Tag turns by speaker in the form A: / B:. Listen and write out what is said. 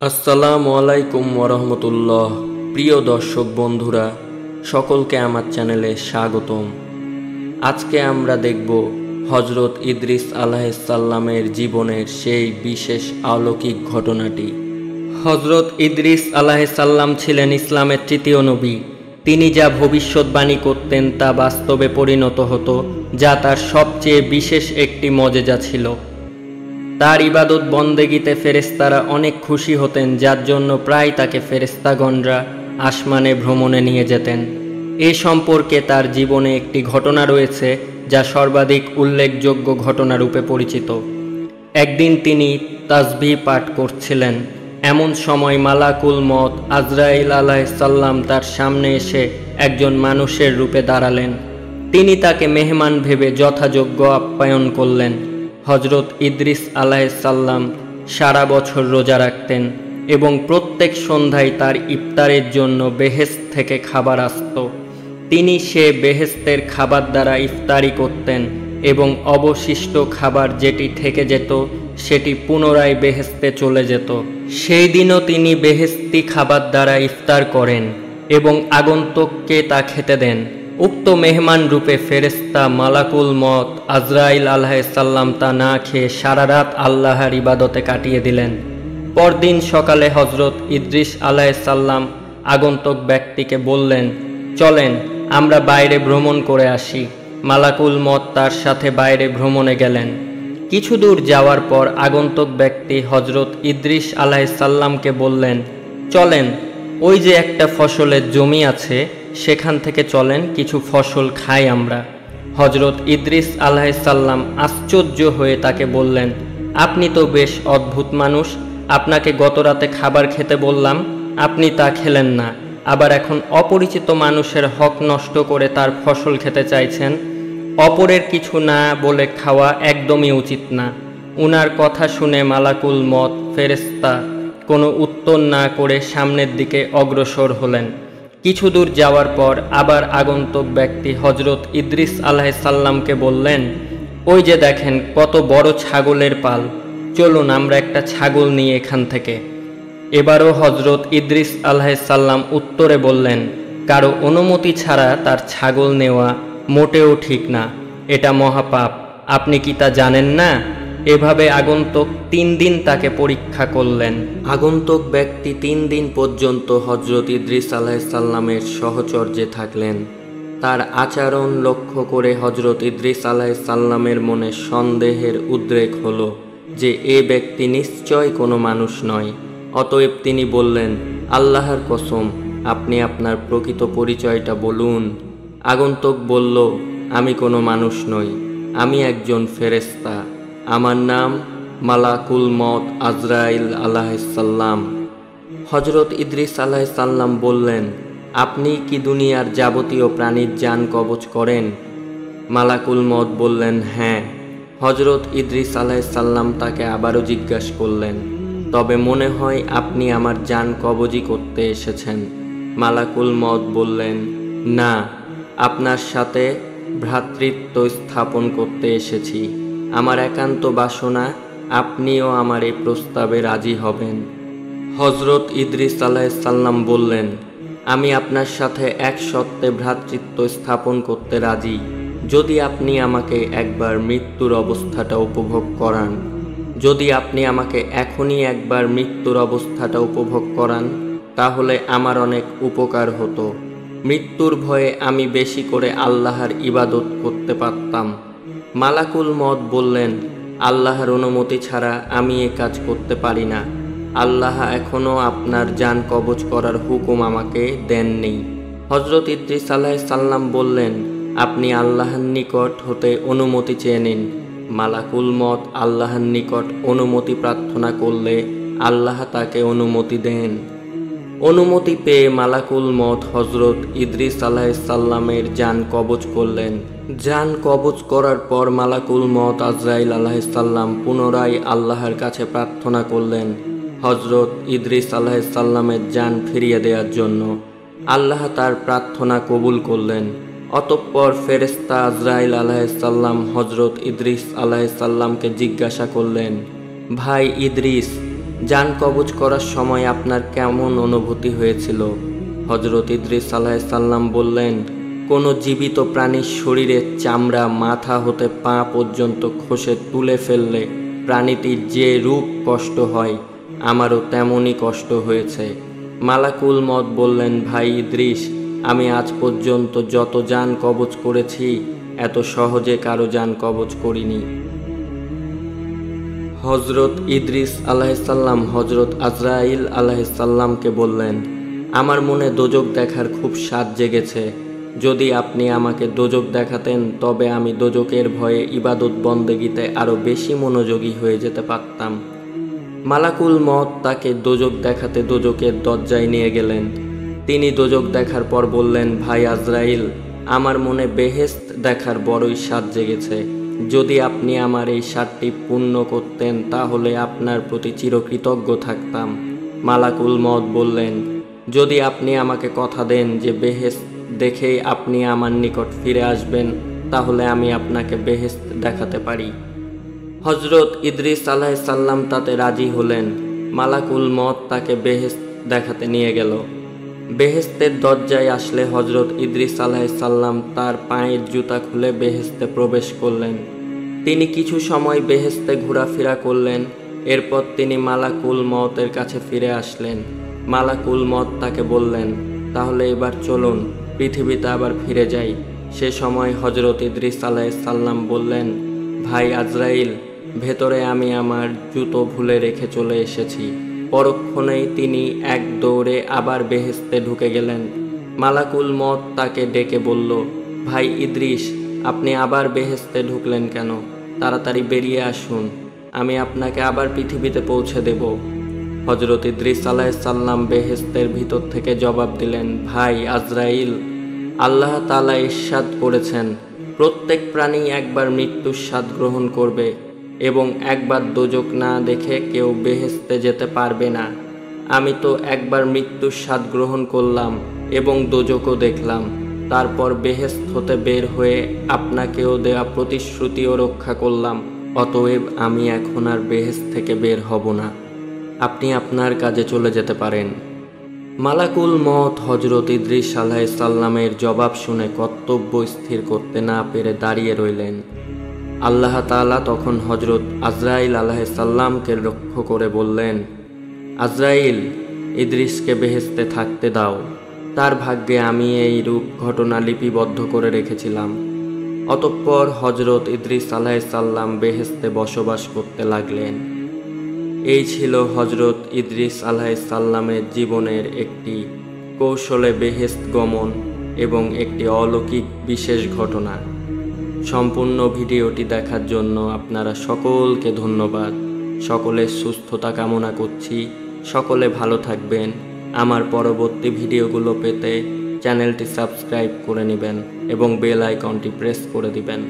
A: আসসালামু আলাইকুম ওরহমতুল্লাহ। প্রিয় দর্শক বন্ধুরা, সকলকে আমার চ্যানেলে স্বাগতম। আজকে আমরা দেখব হজরত ইদ্রিস আলাইহিসসালামের জীবনের সেই বিশেষ অলৌকিক ঘটনাটি। হজরত ইদ্রিস আলাইহিসসালাম ছিলেন ইসলামের তৃতীয় নবী। তিনি যা ভবিষ্যৎবাণী করতেন তা বাস্তবে পরিণত হতো, যা তার সবচেয়ে বিশেষ একটি মজেজা ছিল। তার ইবাদত বন্দেগীতে ফেরেশতারা অনেক খুশি হতেন, যার জন্য প্রায় তাকে ফেরেশতাগণরা আসমানে ভ্রমণে নিয়ে যেতেন। এ সম্পর্কে তার জীবনে একটি ঘটনা রয়েছে, যা সর্বাধিক উল্লেখযোগ্য ঘটনারূপে পরিচিত। একদিন তিনি তাসবিহ পাঠ করছিলেন। এমন সময় মালাকুল মওত আজরাইল আলাইহিসসালাম তার সামনে এসে একজন মানুষের রূপে দাঁড়ালেন। তিনি তাকে মেহমান ভেবে যথাযোগ্য আপ্যায়ন করলেন। হজরত ইদ্রিস আলাইহিসসালাম সারা বছর রোজা রাখতেন এবং প্রত্যেক সন্ধ্যায় তার ইফতারের জন্য বেহেশত থেকে খাবার আসত। তিনি সে বেহেশতের খাবার দ্বারা ইফতারি করতেন এবং অবশিষ্ট খাবার যেটি থেকে যেত সেটি পুনরায় বেহেশতে চলে যেত। সেই দিনও তিনি বেহেশতি খাবার দ্বারা ইফতার করেন এবং আগন্তুককে তা খেতে দেন। উক্ত মেহমান রূপে ফেরেশতা মালাকুল মওত আজরাইল আলাইহিসসালাম তা না খেয়ে সারা রাত আল্লাহর ইবাদতে কাটিয়ে দিলেন। পরদিন সকালে হজরত ইদ্রিস আলাইহিসসালাম আগন্তুক ব্যক্তিকে বললেন, চলেন আমরা বাইরে ভ্রমণ করে আসি। মালাকুল মওত তার সাথে বাইরে ভ্রমণে গেলেন। কিছু দূর যাওয়ার পর আগন্তুক ব্যক্তি হজরত ইদ্রিস আলাইহিসসালামকে বললেন, চলেন ওই যে একটা ফসলের জমি আছে, সেখান থেকে চলেন কিছু ফসল খাই আমরা। হজরত ইদ্রিস আলাইহিসসালাম আশ্চর্য হয়ে তাকে বললেন, আপনি তো বেশ অদ্ভুত মানুষ। আপনাকে গত রাতে খাবার খেতে বললাম, আপনি তা খেলেন না, আবার এখন অপরিচিত মানুষের হক নষ্ট করে তার ফসল খেতে চাইছেন। অপরের কিছু না বলে খাওয়া একদমই উচিত না। উনার কথা শুনে মালাকুল মওত ফেরেশতা কোনো উত্তর না করে সামনের দিকে অগ্রসর হলেন। কিছু দূর যাওয়ার পর আবার আগন্তুক ব্যক্তি হজরত ইদ্রিস আলাইহিসসালামকে বললেন, ওই যে দেখেন কত বড় ছাগলের পাল, চলুন আমরা একটা ছাগল নিয়ে এখান থেকে। এবারও হজরত ইদ্রিস আলাইহিসসালাম উত্তরে বললেন, কারো অনুমতি ছাড়া তার ছাগল নেওয়া মোটেও ঠিক না, এটা মহাপাপ, আপনি কি তা জানেন না? এভাবে আগন্তুক 3 দিন তাকে পরীক্ষা করলেন। আগন্তুক ব্যক্তি 3 দিন পর্যন্ত হজরত ইদ্রিস আলাইহিসসালামের সহচর্যে থাকলেন। তার আচরণ লক্ষ্য করে হজরত ইদ্রিস আলাইহিসসালামের মনে সন্দেহের উদ্রেক হলো যে এ ব্যক্তি নিশ্চয় কোনো মানুষ নয়। অতএব তিনি বললেন, আল্লাহর কসম, আপনি আপনার প্রকৃত পরিচয়টা বলুন। আগন্তুক বলল, আমি কোনো মানুষ নই, আমি একজন ফেরেশতা। আমার নাম মালাকুল মওত আজরাইল আলাইহিসসালাম। হজরত ইদ্রিস আলাইহিসসালাম বললেন, আপনি কি দুনিয়ার যাবতীয় প্রাণীর জান কবজ করেন? মালাকুল মওত বললেন, হ্যাঁ। হজরত ইদ্রিস আলাইহিসসালাম তাকে আবারও জিজ্ঞাসা করলেন, তবে মনে হয় আপনি আমার জান কবজই করতে এসেছেন। মালাকুল মওত বললেন, না, আপনার সাথে ভ্রাতৃত্ব স্থাপন করতে এসেছি। আমার একান্ত বাসনা আপনিও আমার এই প্রস্তাবে রাজি হবেন। হজরত ইদ্রিস আলাইহিসসালাম বললেন, আমি আপনার সাথে এক শর্তে ভ্রাতৃত্ব স্থাপন করতে রাজি, যদি আপনি আমাকে একবার মৃত্যুর অবস্থাটা উপভোগ করান। যদি আপনি আমাকে এখনই একবার মৃত্যুর অবস্থাটা উপভোগ করান, তাহলে আমার অনেক উপকার হতো। মৃত্যুর ভয়ে আমি বেশি করে আল্লাহর ইবাদত করতে পারতাম। মালাকুল মওত বললেন, আল্লাহর অনুমতি ছাড়া আমি এ কাজ করতে পারি না। আল্লাহ এখনও আপনার জান কবজ করার হুকুম আমাকে দেননি। হজরত ইদ্রিস আলাইহিসসালাম বললেন, আপনি আল্লাহর নিকট হতে অনুমতি চেয়ে নিন। মালাকুল মওত আল্লাহর নিকট অনুমতি প্রার্থনা করলে আল্লাহ তাকে অনুমতি দেন। অনুমতি পেয়ে মালাকুল মওত হজরত ইদ্রিস আলাইহিসসালামের জান কবজ করলেন। জান কবজ করার পর মালাকুল মওত আজরাইল আলাইহিসসালাম পুনরায় আল্লাহর কাছে প্রার্থনা করলেন হজরত ইদ্রিস আলাইহিসসালামের জান ফিরিয়ে দেওয়ার জন্য। আল্লাহ তার প্রার্থনা কবুল করলেন। অতঃপর ফেরেশতা আজরাইল আলাইহিসসালাম হজরত ইদ্রিস আলাইহিসসালামকে জিজ্ঞাসা করলেন, ভাই ইদ্রিস, জান কবজ করার সময় আপনার কেমন অনুভূতি হয়েছিল? হযরত ইদ্রিস আলাইহিস সালাম বললেন, কোনো জীবিত প্রাণীর শরীরের চামড়া মাথা হতে পা পর্যন্ত খসে তুলে ফেললে প্রাণীটির যে রূপ কষ্ট হয়, আমারও তেমনই কষ্ট হয়েছে। মালাকুল মউত বললেন, ভাই ইদ্রিস, আমি আজ পর্যন্ত যত জান কবজ করেছি এত সহজে কারো জান কবজ করিনি। হযরত ইদ্রিস আলাইহিস সালাম হযরত আজরাইল আলাইহিস সালামকে বললেন, আমার মনে দোজখ দেখার খুব স্বাদ জেগেছে। যদি আপনি আমাকে দোজখ দেখাতেন তবে আমি দোজখের ভয়ে ইবাদত বন্দেগীতে আরও বেশি মনোযোগী হয়ে যেতে পারতাম। মালাকুল মউত তাকে দোজখ দেখাতে দোজখের দরজায় নিয়ে গেলেন। তিনি দোজখ দেখার পর বললেন, ভাই আজরাইল, আমার মনে বেহেশত দেখার বড়ই স্বাদ জেগেছে। যদি আপনি আমার এই স্বাদটি পূর্ণ করতেন তাহলে আপনার প্রতি চিরকৃতজ্ঞ থাকতাম। মালাকুল মউত বললেন, যদি আপনি আমাকে কথা দেন যে বেহেশত দেখেই আপনি আমার নিকট ফিরে আসবেন তাহলে আমি আপনাকে বেহেশত দেখাতে পারি। হযরত ইদ্রিস আলাইহিস সালাম তাতে রাজি হলেন। মালাকুল মউত তাকে বেহেশত দেখাতে নিয়ে গেল। বেহেশতের দরজায় আসলে হযরত ইদ্রিস আলাইহিস সালাম তার পায়ের জুতা খুলে বেহেশতে প্রবেশ করলেন। তিনি কিছু সময় বেহেশতে ঘোরাফেরা করলেন। এরপর তিনি মালাকুল মউতের কাছে ফিরে আসলেন। মালাকুল মউত তাকে বললেন, তাহলে এবার চলুন, পৃথিবীতে আবার ফিরে যাই। সে সময় হযরত ইদ্রিস আলাইহিস সালাম বললেন, ভাই আজরাইল, ভেতরে আমি আমার জুতো ভুলে রেখে চলে এসেছি। পরক্ষণেই তিনি এক দৌড়ে আবার বেহেশতে ঢুকে গেলেন। মালাকুল মউত তাকে ডেকে বলল, ভাই ইদ্রিস, আপনি আবার বেহেশতে ঢুকলেন কেন? তাড়াতাড়ি বেরিয়ে আসুন, আমি আপনাকে আবার পৃথিবীতে পৌঁছে দেব। হযরত ইদ্রিস আলাইহিস সালাম বেহেশতের ভিতর থেকে জবাব দিলেন, ভাই আজরাইল, আল্লাহ তাআলা ইরশাদ করেছেন, প্রত্যেক প্রাণী একবার মৃত্যুর স্বাদ গ্রহণ করবে এবং একবার দোজখ না দেখে কেউ বেহেশতে যেতে পারবে না। আমি তো একবার মৃত্যুর স্বাদ গ্রহণ করলাম এবং দোজখও দেখলাম, তারপর বেহেশত হতে বের হয়ে আপনাকেও দেওয়া প্রতিশ্রুতিও রক্ষা করলাম। অতএব আমি এখন আর বেহেশত থেকে বের হব না, আপনি আপনার কাজে চলে যেতে পারেন। মালাকুল মউত হযরত ইদ্রিস আলাইহিস সালামের জবাব শুনে কর্তব্য স্থির করতে না পেরে দাঁড়িয়ে রইলেন। আল্লাহ তাআলা তখন হযরত আজরাইল আলাইহিস সালামকে লক্ষ্য করে বললেন, আজরাইল, ইদ্রিসকে বেহেশতে থাকতে দাও, তার ভাগ্যে আমি এই রূপ ঘটনা লিপিবদ্ধ করে রেখেছিলাম। অতঃপর হযরত ইদ্রিস আলাইহিস সালাম বেহেশতে বসবাস করতে লাগলেন। এই ছিল হযরত ইদ্রিস আলাইহিস সালামের জীবনের একটি কৌশলে বেহেশত গমন এবং একটি অলৌকিক বিশেষ ঘটনা। সম্পূর্ণ ভিডিওটি দেখার জন্য আপনারা সকলকে ধন্যবাদ। সকলের সুস্থতা কামনা করছি। সকলে ভালো থাকবেন। আমার পরবর্তী ভিডিওগুলো পেতে চ্যানেলটি সাবস্ক্রাইব করে নেবেন এবং বেল আইকনটি প্রেস করে দিবেন।